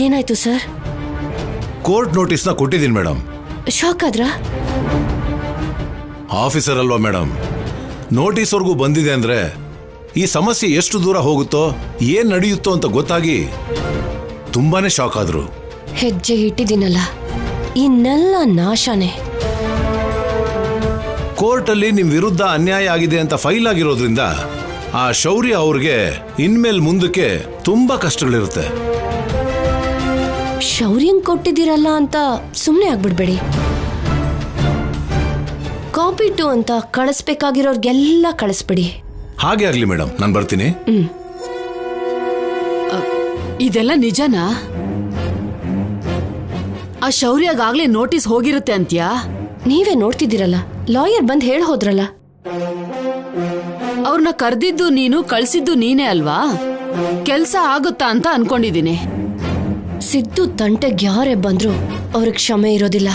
ಏನಾಯ್ತು sir? Court ನೋಟಿಸ್ನ ಕೊಟ್ಟಿದ್ದೀನಿ madam. Shock ಆದ್ರಾ? Officer ಅಲ್ವಾ ಮೇಡಮ್, ನೋಟಿಸ್ವರೆಗೂ ಬಂದಿದೆ ಅಂದ್ರೆ ಈ ಸಮಸ್ಯೆ ಎಷ್ಟು ದೂರ ಹೋಗುತ್ತೋ ಏನ್ ನಡೆಯುತ್ತೋ ಅಂತ ಗೊತ್ತಾಗಿ ತುಂಬಾನೇ ಶಾಕ್ ಆದ್ರು. ಹೆಜ್ಜೆ ಇಟ್ಟಿದ್ದೀನಲ್ಲ, ಇನ್ನೆಲ್ಲ ನಾಶನೇ. ಕೋರ್ಟಲ್ಲಿ ನಿಮ್ ವಿರುದ್ಧ ಅನ್ಯಾಯ ಆಗಿದೆ ಅಂತ ಫೈಲ್ ಆಗಿರೋದ್ರಿಂದ ಆ ಶೌರ್ಯ ಅವ್ರಿಗೆ ಇನ್ಮೇಲೆ ಮುಂದಕ್ಕೆ ತುಂಬಾ ಕಷ್ಟಗಳಿರುತ್ತೆ. ಶೌರ್ಯಂಗ್ ಕೊಟ್ಟಿದ್ದೀರಲ್ಲ ಅಂತ ಸುಮ್ಮನೆ ಆಗ್ಬಿಡ್ಬೇಡಿ. ಕಾಪಿ ಟು ಅಂತ ಕಳಿಸ್ಬೇಕಾಗಿರೋರ್ಗೆಲ್ಲ ಕಳಿಸ್ಬಿಡಿ. ಹಾಗೆ ಆಗ್ಲಿ ಮೇಡಮ್, ನಾನು ಬರ್ತೀನಿ. ಇದೆಲ್ಲ ನಿಜನಾ? ಆ ಶೌರ್ಯಗಾಗ್ಲೇ ನೋಟಿಸ್ ಹೋಗಿರುತ್ತೆ ಅಂತ್ಯಾ? ನೀವೇ ನೋಡ್ತಿದ್ದೀರಲ್ಲ, ಲಾಯರ್ ಬಂದ್ ಹೇಳ ಹೋದ್ರಲ್ಲ. ಅವ್ರನ್ನ ಕರೆದಿದ್ದು ನೀನು, ಕಳ್ಸಿದ್ದು ನೀನೇ ಅಲ್ವಾ? ಕೆಲ್ಸ ಆಗುತ್ತಾ ಅಂತ ಅನ್ಕೊಂಡಿದೀನಿ. ಸಿದ್ದು ತಂಟೆಗೆ ಯಾರೇ ಬಂದ್ರು ಅವ್ರಿಗೆ ಕ್ಷಮೆ ಇರೋದಿಲ್ಲ.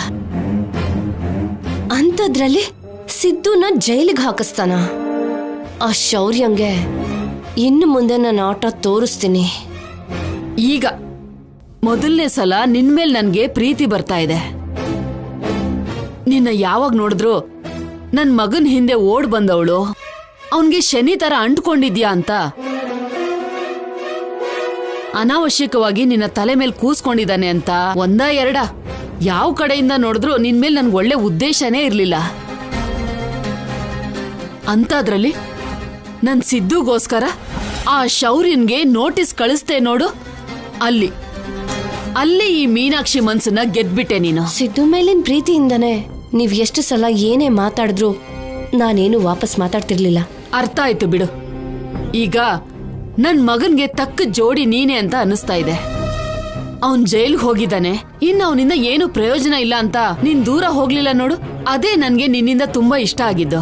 ಅಂಥದ್ರಲ್ಲಿ ಸಿದ್ದುನ ಜೈಲಿಗೆ ಹಾಕಿಸ್ತಾನ? ಆ ಶೌರ್ಯಂಗೆ ಇನ್ನು ಮುಂದೆ ನಾನು ಆಟ ತೋರಿಸ್ತೀನಿ. ಈಗ ಮೊದಲನೇ ಸಲ ನಿನ್ಮೇಲ್ ನನ್ಗೆ ಪ್ರೀತಿ ಬರ್ತಾ ಇದೆ. ನಿನ್ನ ಯಾವಾಗ ನೋಡಿದ್ರು ನನ್ ಮಗನ್ ಹಿಂದೆ ಓಡ್ ಬಂದವಳು ಅವನ್ಗೆ ಶನಿ ತರ ಅಂಟ್ಕೊಂಡಿದ್ಯಾ ಅಂತ ಅನಾವಶ್ಯಕವಾಗಿ ನಿನ್ನ ತಲೆ ಮೇಲೆ ಕೂಸ್ಕೊಂಡಿದ್ದಾನೆ ಅಂತ ಒಂದ ಎರಡ ಯಾವ ಕಡೆಯಿಂದ ನೋಡಿದ್ರು ನಿನ್ಮೇಲ್ ನನ್ಗೆ ಒಳ್ಳೆ ಉದ್ದೇಶನೇ ಇರ್ಲಿಲ್ಲ. ಅಂತದ್ರಲ್ಲಿ ನನ್ ಸಿದ್ದುಗೋಸ್ಕರ ಆ ಶೌರ್ಯನ್ಗೆ ನೋಟಿಸ್ ಕಳಿಸ್ತೆ ನೋಡು, ಅಲ್ಲಿ ಈ ಮೀನಾಕ್ಷಿ ಮನ್ಸನ್ನ ಗೆದ್ಬಿಟ್ಟೆ ನೀನು. ಸಿದ್ದು ಮೇಲಿನ ಪ್ರೀತಿಯಿಂದನೇ ನೀವ್ ಎಷ್ಟು ಸಲ ಏನೇ ಮಾತಾಡಿದ್ರು ನಾನೇನು ವಾಪಸ್ ಮಾತಾಡ್ತಿರ್ಲಿಲ್ಲ. ಅರ್ಥ ಆಯ್ತು ಬಿಡು. ಈಗ ನನ್ ಮಗನ್ಗೆ ತಕ್ಕ ಜೋಡಿ ನೀನೆ ಅಂತ ಅನ್ನಿಸ್ತಾ ಇದೆ. ಅವನ್ ಜೈಲ್ಗೆ ಹೋಗಿದ್ದಾನೆ, ಇನ್ನು ಅವನಿಂದ ಏನು ಪ್ರಯೋಜನ ಇಲ್ಲ ಅಂತ ನೀನ್ ದೂರ ಹೋಗ್ಲಿಲ್ಲ ನೋಡು, ಅದೇ ನನ್ಗೆ ನಿನ್ನಿಂದ ತುಂಬಾ ಇಷ್ಟ ಆಗಿದ್ದು.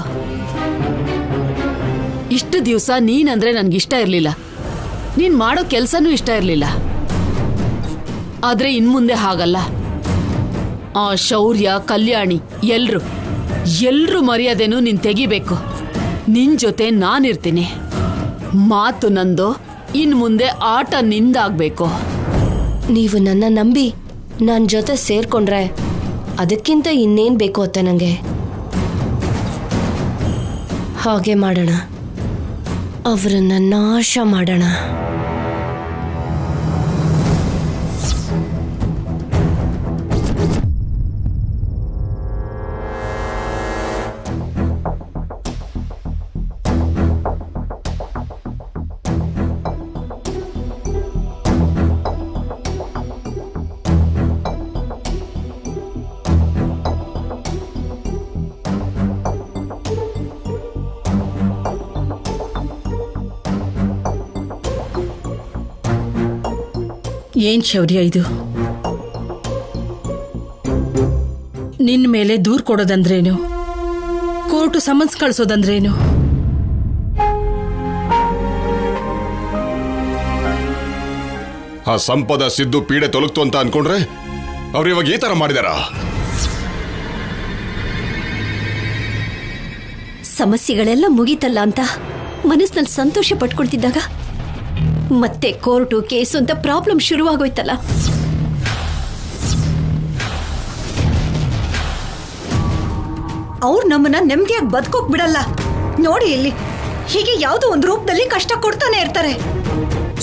ಇಷ್ಟು ದಿವಸ ನೀನಂದ್ರೆ ನನ್ಗಿಷ್ಟ ಇರ್ಲಿಲ್ಲ, ನೀನ್ ಮಾಡೋ ಕೆಲ್ಸನೂ ಇಷ್ಟ ಇರ್ಲಿಲ್ಲ. ಆದ್ರೆ ಇನ್ಮುಂದೆ ಹಾಗಲ್ಲ. ಆ ಶೌರ್ಯ, ಕಲ್ಯಾಣಿ ಎಲ್ರು ಮರ್ಯಾದೆನೂ ನೀನ್ ತೆಗಿಬೇಕು. ನಿನ್ ಜೊತೆ ನಾನಿರ್ತೀನಿ. ಮಾತು ನಂದು, ಇನ್ ಮುಂದೆ ಆಟ ನಿಂದಾಗ್ಬೇಕು. ನೀವು ನನ್ನ ನಂಬಿ ನನ್ನ ಜೊತೆ ಸೇರ್ಕೊಂಡ್ರೆ ಅದಕ್ಕಿಂತ ಇನ್ನೇನ್ ಬೇಕು ಅತ್ತೆ ನಂಗೆ. ಹಾಗೆ ಮಾಡೋಣ, ಅವರನ್ನ ನಾಶ ಮಾಡೋಣ. ಏನ್ ಶೌರ್ಯ ಇದು? ನಿನ್ ಮೇಲೆ ದೂರ್ ಕೊಡೋದಂದ್ರೇನು? Court summons ಕಳ್ಸೋದಂದ್ರೇನು? ಆ ಸಂಪದ ಸಿದ್ದು ಪೀಡೆ ತೊಲಗ್ತು ಅಂತ ಅನ್ಕೊಂಡ್ರೆ ಅವ್ರು ಇವಾಗ ಈ ತರ ಮಾಡಿದಾರ? ಸಮಸ್ಯೆಗಳೆಲ್ಲ ಮುಗೀತಲ್ಲ ಅಂತ ಮನಸ್ಸಿನಲ್ಲಿ ಸಂತೋಷ ಪಟ್ಕೊಳ್ತಿದ್ದಾಗ ಮತ್ತೆ ಕೋರ್ಟು ಕೇಸು ಅಂತ ಪ್ರಾಬ್ಲಮ್ ಶುರುವಾಗೋಯ್ತಲ್ಲ. ಅವ್ರು ನಮ್ಮನ್ನ ನೆಮ್ಮದಿಯಾಗಿ ಬದುಕೋಕ್ ಬಿಡಲ್ಲ ನೋಡಿ. ಇಲ್ಲಿ ಹೀಗೆ ಯಾವುದೋ ಒಂದು ರೂಪದಲ್ಲಿ ಕಷ್ಟ ಕೊಡ್ತಾನೆ ಇರ್ತಾರೆ.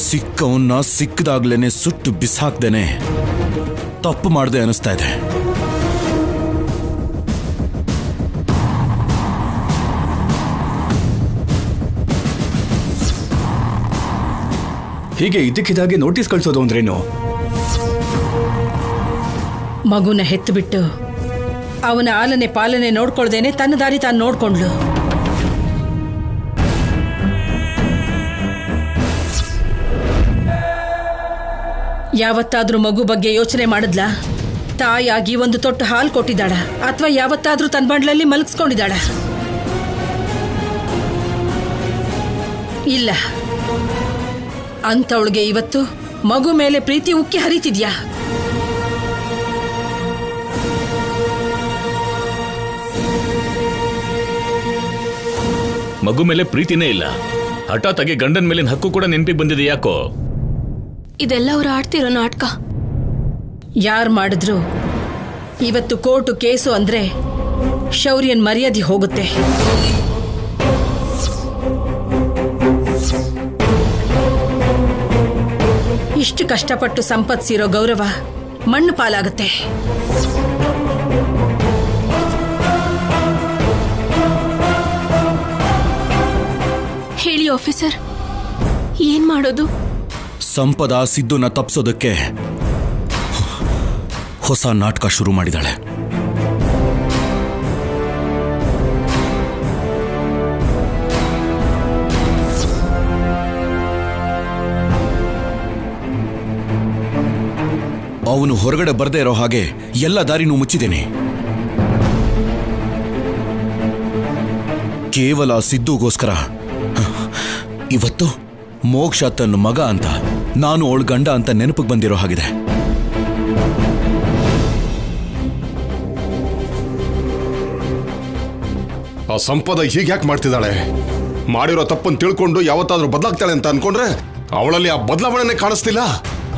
ಸಿಕ್ಕವನ್ನ ಸಿಕ್ಕದಾಗ್ಲೇನೆ ಸುಟ್ಟು ಬಿಸಾಕ್ದೇನೆ ತಪ್ಪು ಮಾಡದೆ ಅನಿಸ್ತಾ ಇದೆ. ಹೀಗೆ ಇದಕ್ಕಿದಾಗೆ ನೋಟಿಸ್ ಕಳಿಸೋದು ಅಂದ್ರೇನು? ಮಗುನ ಹೆತ್ತು ಬಿಟ್ಟು ಅವನ ಆಲನೆ ಪಾಲನೆ ನೋಡ್ಕೊಳ್ದೇನೆ ತನ್ನ ದಾರಿ ತಾನು ನೋಡ್ಕೊಂಡ್ಲು. ಯಾವತ್ತಾದ್ರೂ ಮಗು ಬಗ್ಗೆ ಯೋಚನೆ ಮಾಡಿದ್ಲ? ತಾಯಾಗಿ ಒಂದು ತೊಟ್ಟು ಹಾಲು ಕೊಟ್ಟಿದ್ದಾಳ ಅಥವಾ ಯಾವತ್ತಾದ್ರೂ ತನ್ನ ಬಂಡ್ಲಲ್ಲಿ ಮಲಗಿಸ್ಕೊಂಡಿದ್ದಾಳ? ಇಲ್ಲ. ಅಂತವಳಿಗೆ ಇವತ್ತು ಮಗು ಮೇಲೆ ಪ್ರೀತಿ ಉಕ್ಕಿ ಹರಿತಿದ್ಯಾ? ಮಗು ಮೇಲೆ ಪ್ರೀತಿನೇ ಇಲ್ಲ, ಹಠಾತ್ತಾಗಿ ಗಂಡನ ಮೇಲಿನ ಹಕ್ಕು ಕೂಡ ನೆನಪಿಗೆ ಬಂದಿದೆ. ಯಾಕೋ? ಇದೆಲ್ಲ ಅವ್ರು ಆಡ್ತಿರೋ ನಾಟಕ. ಯಾರು ಮಾಡಿದ್ರು ಇವತ್ತು ಕೋರ್ಟು ಕೇಸು ಅಂದ್ರೆ ಶೌರ್ಯನ್ ಮರ್ಯಾದೆ ಹೋಗುತ್ತೆ. ಇಷ್ಟು ಕಷ್ಟಪಟ್ಟು ಸಂಪಾದಿಸಿರೋ ಗೌರವ ಮಣ್ಣು ಪಾಲಾಗುತ್ತೆ. ಹೇಳಿ ಆಫೀಸರ್, ಏನ್ ಮಾಡೋದು? ಸಂಪದ ಸಿದ್ದುನ ತಪ್ಸೋದಕ್ಕೆ ಹೊಸ ನಾಟಕ ಶುರು ಮಾಡಿದಾಳೆ. ಅವನು ಹೊರಗಡೆ ಬರ್ದೇ ಇರೋ ಹಾಗೆ ಎಲ್ಲ ದಾರಿನೂ ಮುಚ್ಚಿದ್ದೇನೆ. ಕೇವಲ ಸಿದ್ದುಗೋಸ್ಕರ ಇವತ್ತು ಮೋಕ್ಷ ತನ್ನ ಮಗ ಅಂತ, ನಾನು ಅವಳ ಗಂಡ ಅಂತ ನೆನಪಿಗೆ ಬಂದಿರೋ ಹಾಗಿದೆ. ಆ ಸಂಪದ ಹೀಗ್ಯಾಕೆ ಮಾಡ್ತಿದ್ದಾಳೆ? ಮಾಡಿರೋ ತಪ್ಪನ್ನು ತಿಳ್ಕೊಂಡು ಯಾವತ್ತಾದ್ರೂ ಬದಲಾಗ್ತಾಳೆ ಅಂತ ಅನ್ಕೊಂಡ್ರೆ ಅವಳಲ್ಲಿ ಆ ಬದಲಾವಣೆನೇ ಕಾಣಿಸ್ತಿಲ್ಲ.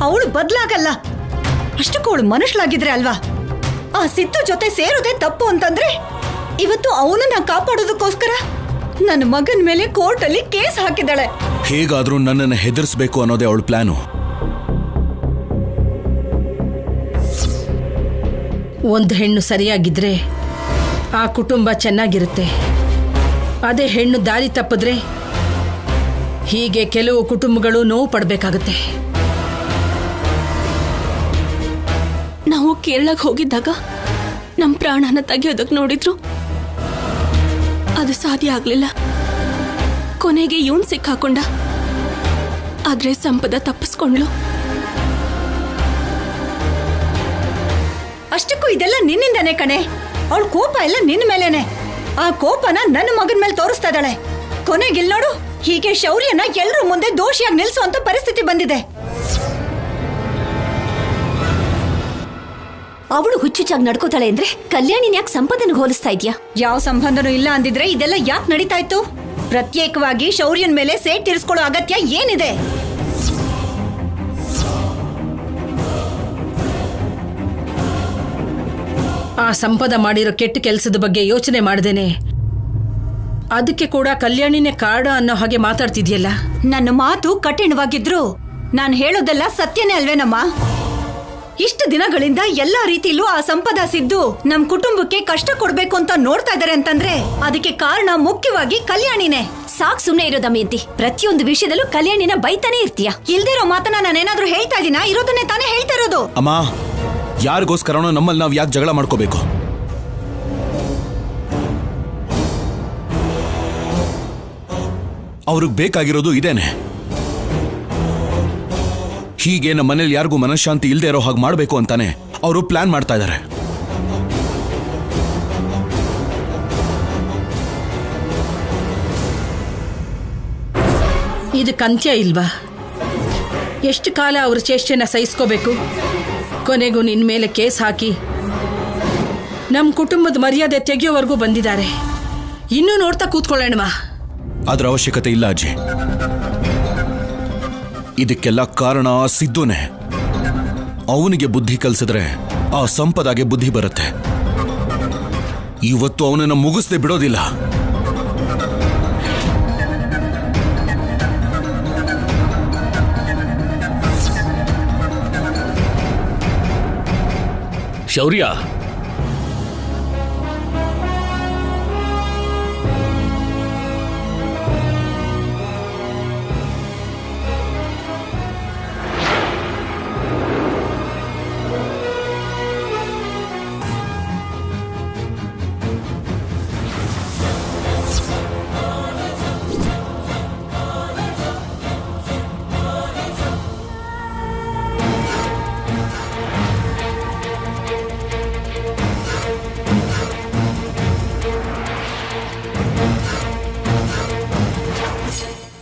ಅವಳು ಬದಲಾಗಲ್ಲ, ಅಷ್ಟಕ್ಕೂ ಅವಳು ಮನುಷ್ಯಳಾಗಿದ್ರೆ ಅಲ್ವಾ? ಆ ಸಿದ್ದು ಜೊತೆ ಸೇರೋದೇ ತಪ್ಪು ಅಂತಂದ್ರೆ ಇವತ್ತು ಅವನನ್ನ ಕಾಪಾಡೋದಕ್ಕೋಸ್ಕರ ನನ್ನ ಮಗನ ಮೇಲೆ ಕೋರ್ಟಲ್ಲಿ ಕೇಸ್ ಹಾಕಿದಾಳೆ. ಹೇಗಾದ್ರೂ ನನ್ನನ್ನು ಹೆದರ್ಸ್ಬೇಕು ಅನ್ನೋದೇ ಅವಳ ಪ್ಲಾನು. ಒಂದು ಹೆಣ್ಣು ಸರಿಯಾಗಿದ್ರೆ ಆ ಕುಟುಂಬ ಚೆನ್ನಾಗಿರುತ್ತೆ. ಅದೇ ಹೆಣ್ಣು ದಾರಿ ತಪ್ಪಿದ್ರೆ ಹೀಗೆ ಕೆಲವು ಕುಟುಂಬಗಳು ನೋವು ಪಡಬೇಕಾಗುತ್ತೆ. ನಾವು ಕೇರಳಕ್ಕೆ ಹೋಗಿದ್ದಾಗ ನಮ್ಮ ಪ್ರಾಣನ ತೆಗೆಯೋದಕ್ಕೆ ನೋಡಿದ್ರು, ಅದು ಸಾಧ್ಯ ಆಗ್ಲಿಲ್ಲ. ಕೊನೆಗೆ ಇವನ್ ಸಿಕ್ಕಾಕೊಂಡ. ಆದ್ರೆ ಸಂಪದ ತಪ್ಪಿಸ್ಕೊಂಡ್ಲು. ಅಷ್ಟಕ್ಕೂ ಇದೆಲ್ಲ ನಿನ್ನಿಂದನೇ ಕಣೆ. ಅವಳ ಕೋಪ ಎಲ್ಲ ನಿನ್ನ ಮೇಲೇನೆ. ಆ ಕೋಪನ ನನ್ನ ಮಗನ ಮೇಲೆ ತೋರಿಸ್ತಾ ಇದ್ದಾಳೆ. ಕೊನೆಗಿಲ್ ನೋಡು, ಹೀಗೆ ಶೌರ್ಯನ ಎಲ್ಲರೂ ಮುಂದೆ ದೋಷಿಯಾಗಿ ನಿಲ್ಸುವಂತ ಪರಿಸ್ಥಿತಿ ಬಂದಿದೆ. ಅವಳು ಹುಚ್ಚುಚ್ಚಾಗಿ ನಡ್ಕೋತಾಳೆ ಅಂದ್ರೆ ಕಲ್ಯಾಣಿನ ಯಾಕೆ ಸಂಪದನಿಗೆ ಹೋಲಿಸ್ತಾ ಇದ್ಯಾ? ಯಾವ ಸಂಬಂಧನೂ ಇಲ್ಲ ಅಂದಿದ್ರೆ ಇದೆಲ್ಲ ಯಾಕೆ ನಡೀತಾ ಇತ್ತು? ಪ್ರತ್ಯೇಕವಾಗಿ ಶೌರ್ಯನ್ ಮೇಲೆ ಸೇಟ್ ತೀರಿಸ್ಕೊಳ್ಳೋ ಅಗತ್ಯ ಏನಿದೆ? ಆ ಸಂಪದ ಮಾಡಿರೋ ಕೆಟ್ಟ ಕೆಲಸದ ಬಗ್ಗೆ ಯೋಚನೆ ಮಾಡ್ದೇನೆ ಅದಕ್ಕೆ ಕೂಡ ಕಲ್ಯಾಣಿನೇ ಕಾರಣ ಅನ್ನೋ ಹಾಗೆ ಮಾತಾಡ್ತಿದ್ಯಲ್ಲ. ನನ್ನ ಮಾತು ಕಠಿಣವಾಗಿದ್ರು ನಾನು ಹೇಳೋದೆಲ್ಲ ಸತ್ಯನೇ ಅಲ್ವೇನಮ್ಮ? ಇಷ್ಟು ದಿನಗಳಿಂದ ಎಲ್ಲಾ ರೀತಿಲೂ ಆ ಸಂಪದ ಸಿದ್ದು ನಮ್ ಕುಟುಂಬಕ್ಕೆ ಕಷ್ಟ ಕೊಡ್ಬೇಕು ಅಂತ ನೋಡ್ತಾ ಇದಾರೆ ಅಂತಂದ್ರೆ ಅದಕ್ಕೆ ಕಾರಣ ಮುಖ್ಯವಾಗಿ ಕಲ್ಯಾಣಿನೇ. ಸಾಕ್ ಸುಮ್ನೆ ಇರೋ ದಮಯಂತಿ, ಪ್ರತಿಯೊಂದು ವಿಷಯದಲ್ಲೂ ಕಲ್ಯಾಣಿನ ಬೈತಾನೆ ಇರ್ತೀಯ. ಇಲ್ದಿರೋ ಮಾತನ್ನ ನಾನೇನಾದ್ರೂ ಹೇಳ್ತಾ ಇದೀನಾ? ಇರೋದನ್ನೇ ತಾನೇ ಹೇಳ್ತಾ ಇರೋದು. ಅಮ್ಮ, ಯಾರಿಗೋಸ್ಕರನೋ ನಮ್ಮಲ್ಲಿ ನಾವು ಯಾಕೆ ಜಗಳ ಮಾಡ್ಕೋಬೇಕು? ಅವ್ರಿಗೆ ಬೇಕಾಗಿರೋದು ಇದೇನೆ. ಹೀಗೆ ನಮ್ಮ ಮನೇಲಿ ಯಾರಿಗೂ ಮನಃಶಾಂತಿ ಇಲ್ಲದೆ ಇರೋ ಹಾಗೆ ಮಾಡಬೇಕು ಅಂತಾನೆ ಅವರು ಪ್ಲಾನ್ ಮಾಡ್ತಾ ಇದ್ದಾರೆ. ಇದಕ್ಕೆ ಅಂತ್ಯ ಇಲ್ವಾ? ಎಷ್ಟು ಕಾಲ ಅವ್ರ ಚೇಷ್ಟೆನ ಸಹಿಸ್ಕೋಬೇಕು? ಕೊನೆಗೂ ನಿನ್ ಮೇಲೆ ಕೇಸ್ ಹಾಕಿ ನಮ್ಮ ಕುಟುಂಬದ ಮರ್ಯಾದೆ ತೆಗೆಯೋವರೆಗೂ ಬಂದಿದ್ದಾರೆ. ಇನ್ನೂ ನೋಡ್ತಾ ಕೂತ್ಕೊಳ್ಳೋಣವಾ? ಅದರ ಅವಶ್ಯಕತೆ ಇಲ್ಲ ಅಜ್ಜಿ. ಇದಕ್ಕೆಲ್ಲ ಕಾರಣ ಆ ಸಿದ್ದುನೇ. ಅವನಿಗೆ ಬುದ್ಧಿ ಕಲಿಸಿದ್ರೆ ಆ ಸಂಪದಾಗೆ ಬುದ್ಧಿ ಬರುತ್ತೆ. ಇವತ್ತು ಅವನನ್ನು ಮುಗಿಸದೆ ಬಿಡೋದಿಲ್ಲ. ಶೌರ್ಯ,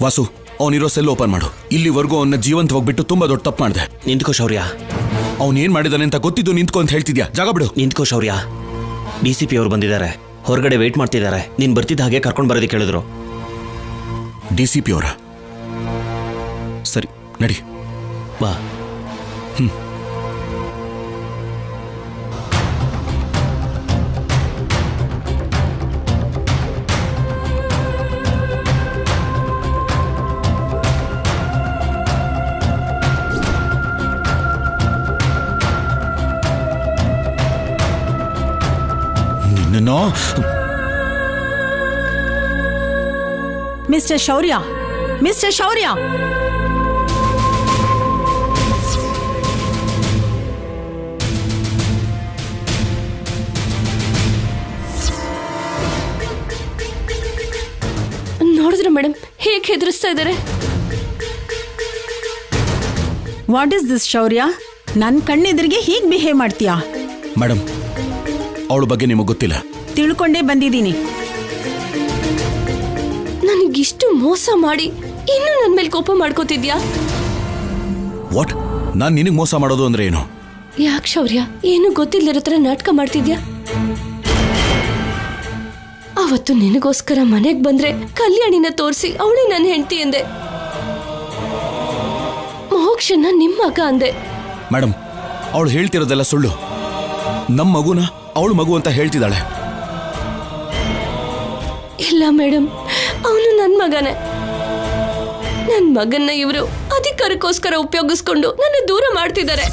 ವಾಸು, ಅವನಿರೋ ಸೆಲ್ ಓಪನ್ ಮಾಡು. ಇಲ್ಲಿವರೆಗೂ ಅವನ್ನ ಜೀವಂತವಾಗಿ ಬಿಟ್ಟು ತುಂಬಾ ದೊಡ್ಡ ತಪ್ಪು ಮಾಡಿದೆ. ನಿಂತ್ಕೋ ಶೌರ್ಯ. ಅವನೇನ್ ಮಾಡಿದಾನೆ ಅಂತ ಗೊತ್ತಿದ್ದು ನಿಂತ್ಕೊ ಅಂತ ಹೇಳ್ತಿದ್ಯಾ? ಜಾಗ ಬಿಡು. ನಿಂತ್ಕೋ ಶೌರ್ಯ. DCP ಅವರು ಬಂದಿದ್ದಾರೆ, ಹೊರಗಡೆ ವೇಟ್ ಮಾಡ್ತಿದ್ದಾರೆ. ನೀನ್ ಬರ್ತಿದ್ದ ಹಾಗೆ ಕರ್ಕೊಂಡು ಬರೋದಕ್ಕೆ ಹೇಳಿದ್ರು. DCP ಅವರ? ಸರಿ, ನಡಿ. ಬಾ. ನೀನು ಮಿಸ್ಟರ್ ಶೌರ್ಯ, ಮಿಸ್ಟರ್ ಶೌರ್ಯ, ನೋಡಿದ್ರ ಮೇಡಮ್ ಹೇಗೆ ಹೆದರಿಸ್ತಾ ಇದ್ದಾರೆ. ವಾಟ್ ಇಸ್ ದಿಸ್ ಶೌರ್ಯ? ನನ್ನ ಕಣ್ಣೆದುರಿಗೆ ಹೀಗೆ ಬಿಹೇವ್ ಮಾಡ್ತೀಯಾ? ಮೇಡಮ್, ಅವಳ ಬಗ್ಗೆ ನಿಮಗೆ ಗೊತ್ತಿಲ್ಲ. ತಿಳ್ಕೊಂಡೇ ಬಂದಿದ್ದೀನಿ. ನನಗಿಷ್ಟು ಮೋಸ ಮಾಡಿ ಇನ್ನು ನನ್ನ ಮೇಲೆ ಕೋಪ ಮಾಡ್ಕೋತಿದ್ಯಾ? ವಾಟ್? ನಾನು ನಿನಗೆ ಮೋಸ ಮಾಡೋದು ಅಂದ್ರೆ ಏನು? ಯಾಕೆ ಶೌರ್ಯ ಏನು ಗೊತ್ತಿಲ್ಲದಿರೋ ಥರ ನಾಟಕ ಮಾಡ್ತಿದ್ಯಾ? ಅವತ್ತು ನಿನಗೋಸ್ಕರ ಮನೆಗೆ ಬಂದ್ರೆ ಕಲ್ಯಾಣಿನ ತೋರಿಸಿ ಅವಳೇ ನನ್ನ ಹೆಂಡತಿ ಎಂದೆ, ಮೋಕ್ಷನ ನಿಮ್ಮ ಮಗ ಅಂದೆ. ಮೇಡಮ್, ಅವಳು ಹೇಳ್ತಿರೋದೆಲ್ಲ ಸುಳ್ಳು. ನಮ್ಮ ಮಗುನ ಅವಳು ಮಗು ಅಂತ ಹೇಳ್ತಿದ್ದಾಳೆ. ಇಲ್ಲ ಮೇಡಮ್, ಅವನು ನನ್ನ ಮಗನೇ. ನನ್ನ ಮಗನ್ನ ಇವರು ಅಧಿಕಾರಕ್ಕೋಸ್ಕರ ಉಪಯೋಗಿಸ್ಕೊಂಡು ನನ್ನ ದೂರ ಮಾಡ್ತಿದ್ದಾರೆ.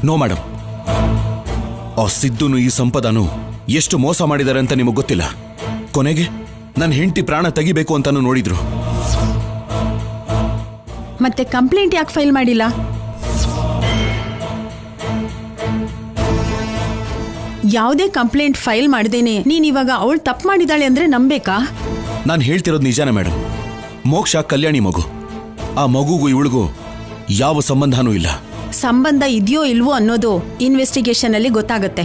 ನೋ ಮೇಡಮ್, ಆ ಸಿದ್ದುನು ಈ ಸಂಪದನು ಎಷ್ಟು ಮೋಸ ಮಾಡಿದ್ದಾರೆ ಅಂತ ನಿಮಗೆ ಗೊತ್ತಿಲ್ಲ. ಕೊನೆಗೆ ನನ್ನ ಹೆಂಡತಿ ಪ್ರಾಣ ತೆಗಿಬೇಕು ಅಂತಾನು ನೋಡಿದ್ರು. ಮತ್ತೆ ಕಂಪ್ಲೇಂಟ್ ಯಾಕೆ ಫೈಲ್ ಮಾಡಿಲ್ಲ? ಯಾವುದೇ ಕಂಪ್ಲೇಂಟ್ ಫೈಲ್ ಮಾಡ್ದೇನೆ ನೀನ್ ಇವಾಗ ಅವಳು ತಪ್ಪು ಮಾಡಿದಾಳೆ ಅಂದ್ರೆ ನಂಬೇಕಾ? ನಾನು ಹೇಳ್ತಿರೋದು ನಿಜಾನೇ ಮೇಡಮ್. ಮೋಕ್ಷ ಕಲ್ಯಾಣಿ ಮಗು. ಆ ಮಗುಗೂ ಇವಳಿಗೂ ಯಾವ ಸಂಬಂಧನೂ ಇಲ್ಲ. ಸಂಬಂಧ ಇದೆಯೋ ಇಲ್ವೋ ಅನ್ನೋದು ಇನ್ವೆಸ್ಟಿಗೇಷನ್ ಅಲ್ಲಿ ಗೊತ್ತಾಗುತ್ತೆ.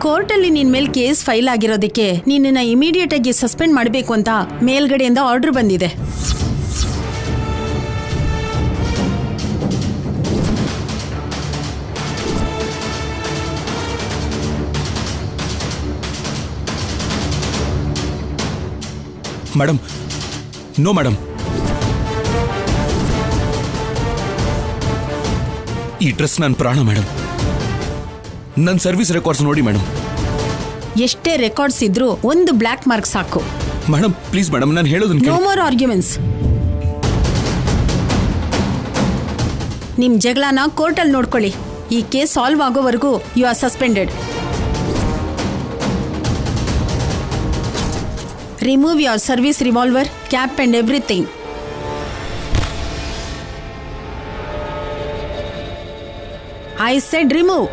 ಕೋರ್ಟಲ್ಲಿ ನಿನ್ ಮೇಲೆ ಕೇಸ್ ಫೈಲ್ ಆಗಿರೋದಕ್ಕೆ ನಿನ್ನನ್ನ ಇಮಿಡಿಯೇಟ್ ಆಗಿ ಸಸ್ಪೆಂಡ್ ಮಾಡಬೇಕು ಅಂತ ಮೇಲ್ಗಡೆಯಿಂದ ಆರ್ಡರ್ ಬಂದಿದೆ. Madam, no madam. ಈ ಡ್ರೆಸ್ ನನ್ನ ಪ್ರಾಣ ಮೇಡಮ್. ನನ್ನ ಸರ್ವಿಸ್ ರೆಕಾರ್ಡ್ಸ್ ನೋಡಿ ಮೇಡಮ್. ಎಷ್ಟೇ ರೆಕಾರ್ಡ್ಸ್ ಇದ್ರೂ ಒಂದು ಬ್ಲ್ಯಾಕ್ ಮಾರ್ಕ್ ಸಾಕು. ಮೇಡಮ್ ಪ್ಲೀಸ್ ಮೇಡಮ್, ನಾನು ಹೇಳೋದನ್ನ ನೋ ಮೋರ್ ಆರ್ಗ್ಯುಮೆಂಟ್ಸ್. ನಿಮ್ ಜಗಳನ ಕೋರ್ಟಲ್ಲಿ ನೋಡ್ಕೊಳ್ಳಿ. ಈ ಕೇಸ್ ಸಾಲ್ವ್ ಆಗೋವರೆಗೂ you are suspended. Remove your service revolver, cap and everything. I said remove.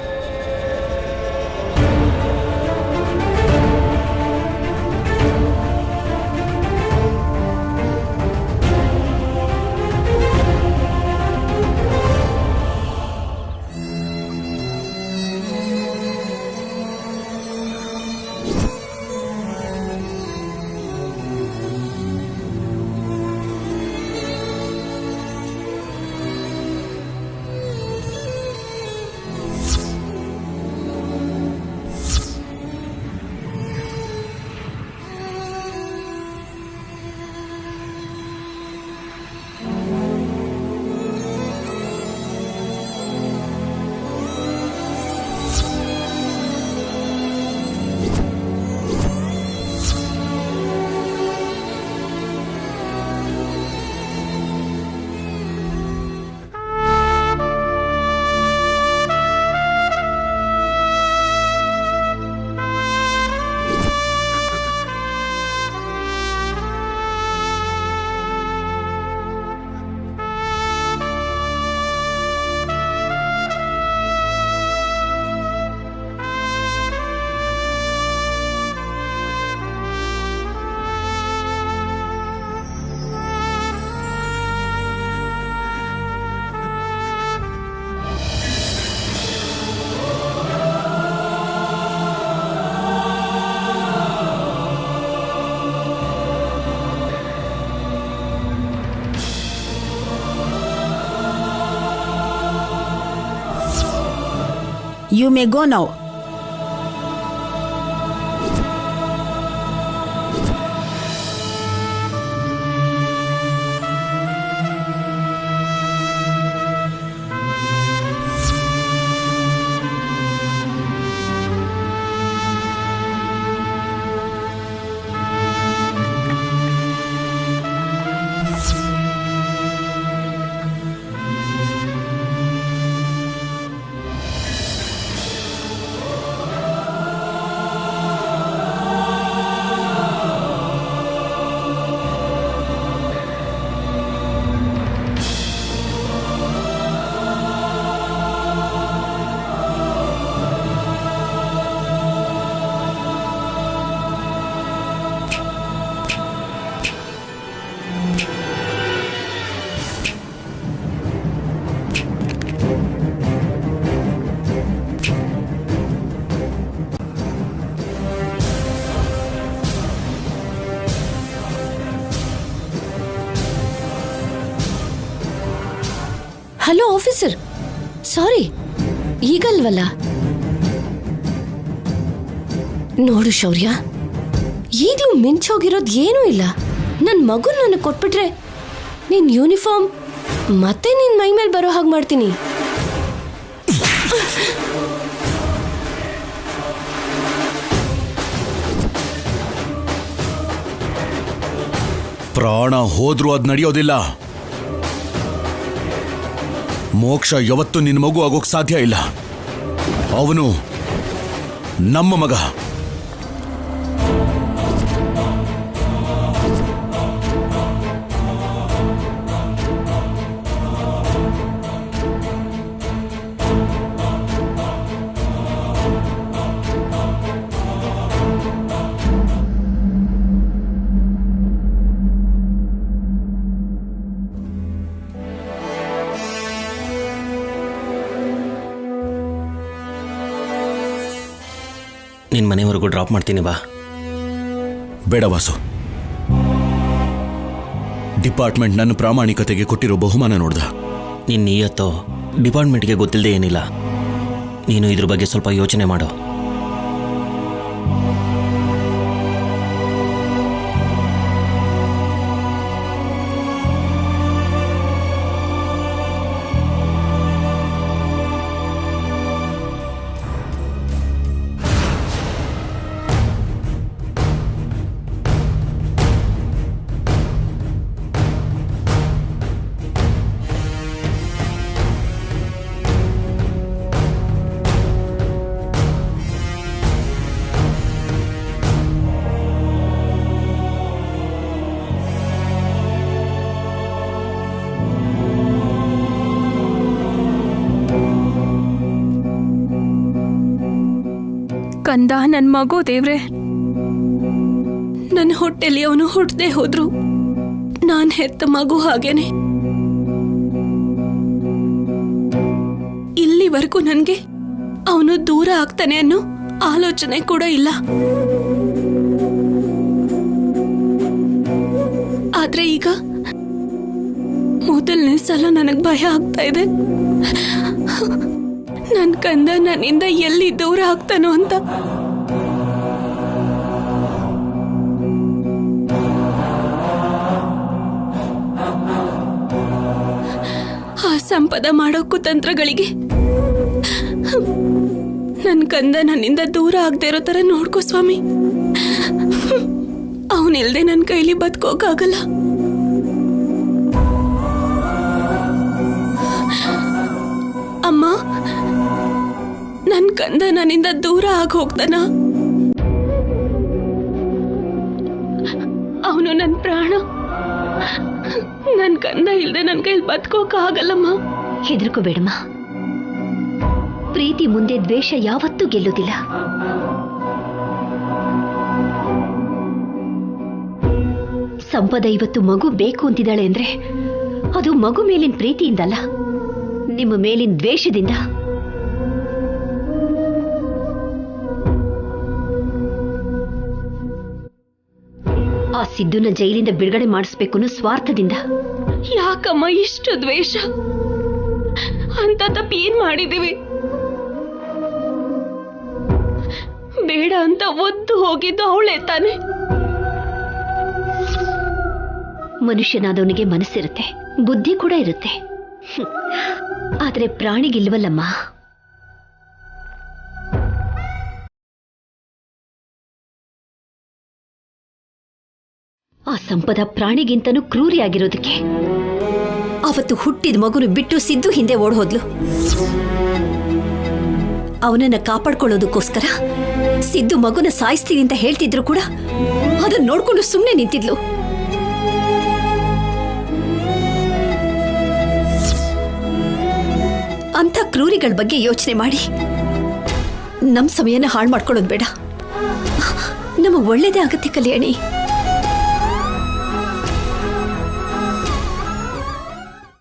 You may go now. Hello officer, sorry, ಈಗಲ್ವಲ್ಲ. ನೋಡು ಶೌರ್ಯ, ಈಗಲೂ ಮಿಂಚೋಗಿರೋದು ಏನೂ ಇಲ್ಲ. ನನ್ನ ಮಗು ನನಗೆ ಕೊಟ್ಬಿಟ್ರೆ ನಿನ್ನ ಯೂನಿಫಾರ್ಮ್ ಮತ್ತೆ ನಿನ್ನ ಮೈ ಮೇಲೆ ಬರೋ ಹಾಗೆ ಮಾಡ್ತೀನಿ. ಪ್ರಾಣ ಹೋದ್ರೂ ಅದ್ ನಡೆಯೋದಿಲ್ಲ. ಮೋಕ್ಷ ಯಾವತ್ತೂ ನಿನ್ನ ಮಗು ಆಗೋಕ್ ಸಾಧ್ಯ ಇಲ್ಲ. ಅವನು ನಮ್ಮ ಮಗ. ನಿನ್ನ ಮನೆವರೆಗೂ ಡ್ರಾಪ್ ಮಾಡ್ತೀನಿ ಬಾ. ಬೇಡ ವಾಸು. ಡಿಪಾರ್ಟ್ಮೆಂಟ್ ನನ್ನ ಪ್ರಾಮಾಣಿಕತೆಗೆ ಕೊಟ್ಟಿರೋ ಬಹುಮಾನ ನೋಡ್ದ. ನಿನ್ನ ನಿಯತ್ತು ಡಿಪಾರ್ಟ್ಮೆಂಟ್ಗೆ ಗೊತ್ತಿಲ್ಲದೆ ಏನಿಲ್ಲ. ನೀನು ಇದ್ರ ಬಗ್ಗೆ ಸ್ವಲ್ಪ ಯೋಚನೆ ಮಾಡು. ಕಂದ, ನನ್ನ ಮಗು ದೇವ್ರೆ, ನನ್ನ ಹೊಟ್ಟೆಲಿ ಅವನು ಹುಟ್ಟದೆ ಹೋದ್ರು ನಾನು ಹೆತ್ತ ಮಗು ಹಾಗೇನೆ. ಇಲ್ಲಿವರೆಗೂ ನನಗೆ ಅವನು ದೂರ ಆಗ್ತಾನೆ ಅನ್ನೋ ಆಲೋಚನೆ ಕೂಡ ಇಲ್ಲ. ಆದ್ರೆ ಈಗ ಮೊದಲನೇ ಸಲ ನನಗೆ ಭಯ ಆಗ್ತಾ ಇದೆ. ನನ್ ಕಂದ ನನ್ನಿಂದ ಎಲ್ಲಿ ದೂರ ಆಗ್ತಾನೋ ಅಂತ. ಆ ಸಂಪದ ಮಾಡೋ ಕುತಂತ್ರಗಳಿಗೆ ನನ್ ಕಂದ ನನ್ನಿಂದ ದೂರ ಆಗದೆ ಇರೋ ತರ ನೋಡ್ಕೋ ಸ್ವಾಮಿ. ಅವನಿಲ್ದೆ ನನ್ನ ಕೈಲಿ ಬದುಕೋಕಾಗಲ್ಲ. ಅಮ್ಮ, ನನ್ ಕಂದ ನನ್ನಿಂದ ದೂರ ಆಗಿ ಹೋಗ್ತಾನ. ಅವನು ನನ್ನ ಪ್ರಾಣ. ನನ್ ಕಂದ ಇಲ್ದೆ ನನ್ ಕೈಲಿ ಬದುಕೋಕಾಗಲ್ಲಮ್ಮ. ಹೆದರ್ಕೋಬೇಡಮ್ಮ. ಪ್ರೀತಿ ಮುಂದೆ ದ್ವೇಷ ಯಾವತ್ತೂ ಗೆಲ್ಲುವುದಿಲ್ಲ. ಸಂಪದ ಇವತ್ತು ಮಗು ಬೇಕು ಅಂತಿದ್ದಾಳೆ ಅಂದ್ರೆ ಅದು ಮಗು ಮೇಲಿನ ಪ್ರೀತಿಯಿಂದಲ್ಲ, ನಿಮ್ಮ ಮೇಲಿನ ದ್ವೇಷದಿಂದ. ಆ ಸಿದ್ದುನ ಜೈಲಿಂದ ಬಿಡುಗಡೆ ಮಾಡಿಸ್ಬೇಕು ಅನ್ನೋ ಸ್ವಾರ್ಥದಿಂದ. ಯಾಕಮ್ಮ ಇಷ್ಟು ದ್ವೇಷ? ಅಂತ ತಪ್ಪು ಏನ್ ಮಾಡಿದೀವಿ? ಬೇಡ ಅಂತ ಒದ್ದು ಹೋಗಿದ್ದು ಅವಳೇ ತಾನೆ. ಮನುಷ್ಯನಾದವನಿಗೆ ಮನಸ್ಸಿರುತ್ತೆ, ಬುದ್ಧಿ ಕೂಡ ಇರುತ್ತೆ. ಆದ್ರೆ ಪ್ರಾಣಿಗಿಲ್ವಲ್ಲಮ್ಮ. ಆ ಸಂಪದ ಪ್ರಾಣಿಗಿಂತನೂ ಕ್ರೂರಿಯಾಗಿರೋದಕ್ಕೆ ಅವತ್ತು ಹುಟ್ಟಿದ ಮಗುನು ಬಿಟ್ಟು ಸಿದ್ದು ಹಿಂದೆ ಓಡ್ ಹೋದ್ಲು. ಅವನನ್ನ ಕಾಪಾಡ್ಕೊಳ್ಳೋದಕ್ಕೋಸ್ಕರ ಸಿದ್ದು ಮಗುನ ಸಾಯಿಸ್ತೀನಿ ಅಂತ ಹೇಳ್ತಿದ್ರು ಕೂಡ ಅದನ್ನ ನೋಡ್ಕೊಂಡು ಸುಮ್ಮನೆ ನಿಂತಿದ್ಲು. ಅಂಥ ಕ್ರೂರಿಗಳ ಬಗ್ಗೆ ಯೋಚನೆ ಮಾಡಿ ನಮ್ಮ ಸಮಯನ ಹಾಳು ಮಾಡ್ಕೊಳ್ಳೋದು ಬೇಡ. ನಮ್ಮ ಒಳ್ಳೇದೇ ಆಗತ್ತೆ ಕಲ್ಯಾಣಿ.